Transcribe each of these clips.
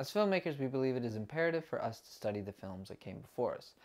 As filmmakers, we believe it is imperative for us to study the films that came before us.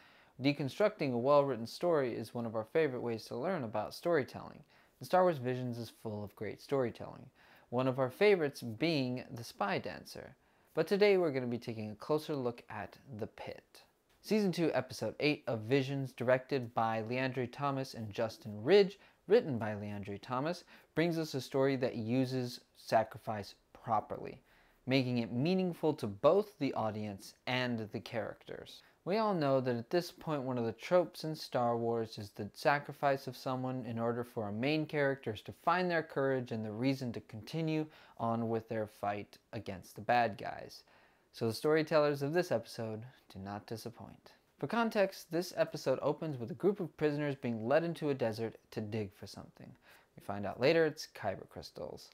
Deconstructing a well-written story is one of our favorite ways to learn about storytelling, and Star Wars Visions is full of great storytelling, one of our favorites being The Spy Dancer. But today we're going to be taking a closer look at The Pit. Season 2, Episode 8 of Visions, directed by LeAndre Thomas and Justin Ridge, written by LeAndre Thomas, brings us a story that uses sacrifice properly, making it meaningful to both the audience and the characters. We all know that at this point one of the tropes in Star Wars is the sacrifice of someone in order for our main characters to find their courage and the reason to continue on with their fight against the bad guys. So the storytellers of this episode do not disappoint. For context, this episode opens with a group of prisoners being led into a desert to dig for something. We find out later it's kyber crystals.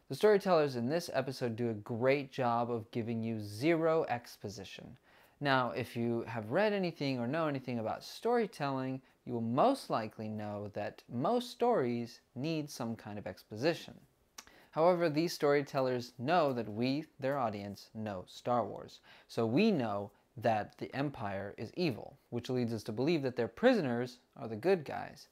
The storytellers in this episode do a great job of giving you zero exposition. Now, if you have read anything or know anything about storytelling, you will most likely know that most stories need some kind of exposition. However, these storytellers know that we, their audience, know Star Wars. So we know that the Empire is evil, which leads us to believe that their prisoners are the good guys.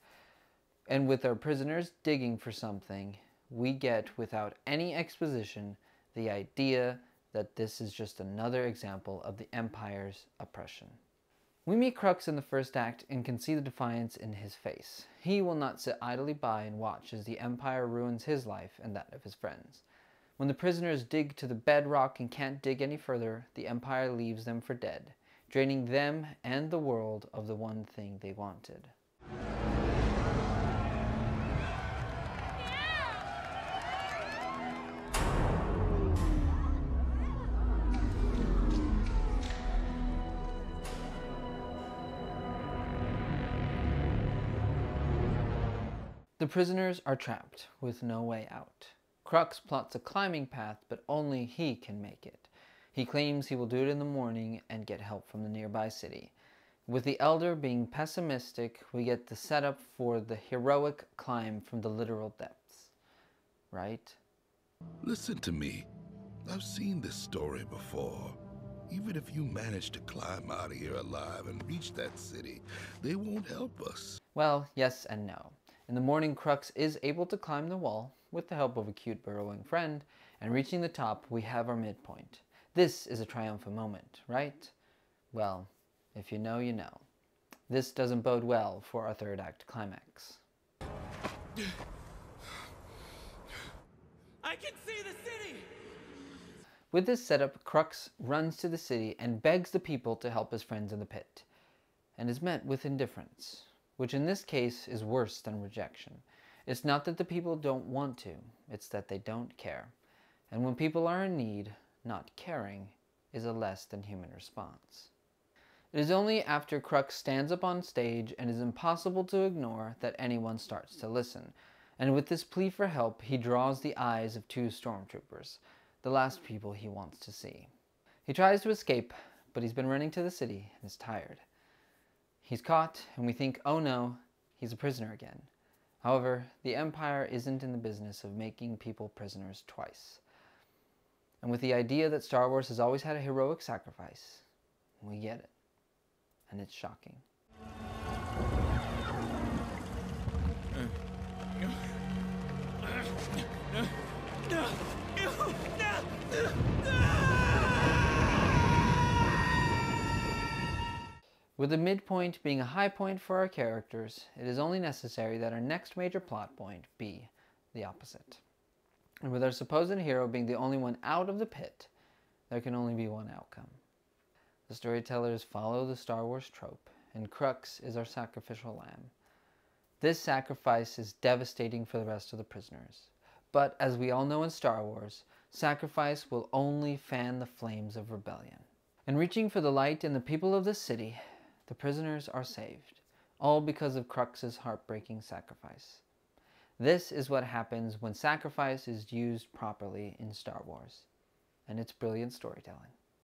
And with our prisoners digging for something, we get, without any exposition, the idea that this is just another example of the Empire's oppression. We meet Crux in the first act and can see the defiance in his face. He will not sit idly by and watch as the Empire ruins his life and that of his friends. When the prisoners dig to the bedrock and can't dig any further, the Empire leaves them for dead, draining them and the world of the one thing they wanted. The prisoners are trapped with no way out. Crux plots a climbing path, but only he can make it. He claims he will do it in the morning and get help from the nearby city. With the Elder being pessimistic, we get the setup for the heroic climb from the literal depths. Right? Listen to me. I've seen this story before. Even if you manage to climb out of here alive and reach that city, they won't help us. Well, yes and no. In the morning, Crux is able to climb the wall with the help of a cute burrowing friend, and reaching the top, we have our midpoint. This is a triumphant moment, right? Well, if you know, you know. This doesn't bode well for our third act climax. I can see the city! With this setup, Crux runs to the city and begs the people to help his friends in the pit, and is met with indifference, which in this case is worse than rejection. It's not that the people don't want to, it's that they don't care. And when people are in need, not caring is a less than human response. It is only after Crux stands up on stage and is impossible to ignore that anyone starts to listen. And with this plea for help, he draws the eyes of two stormtroopers, the last people he wants to see. He tries to escape, but he's been running to the city and is tired. He's caught, and we think, oh no, he's a prisoner again. However, the Empire isn't in the business of making people prisoners twice. And with the idea that Star Wars has always had a heroic sacrifice, we get it. And it's shocking. With the midpoint being a high point for our characters, it is only necessary that our next major plot point be the opposite. And with our supposed hero being the only one out of the pit, there can only be one outcome. The storytellers follow the Star Wars trope, and Crux is our sacrificial lamb. This sacrifice is devastating for the rest of the prisoners. But as we all know in Star Wars, sacrifice will only fan the flames of rebellion. In reaching for the light in the people of this city, the prisoners are saved, all because of Crux's heartbreaking sacrifice. This is what happens when sacrifice is used properly in Star Wars, and it's brilliant storytelling.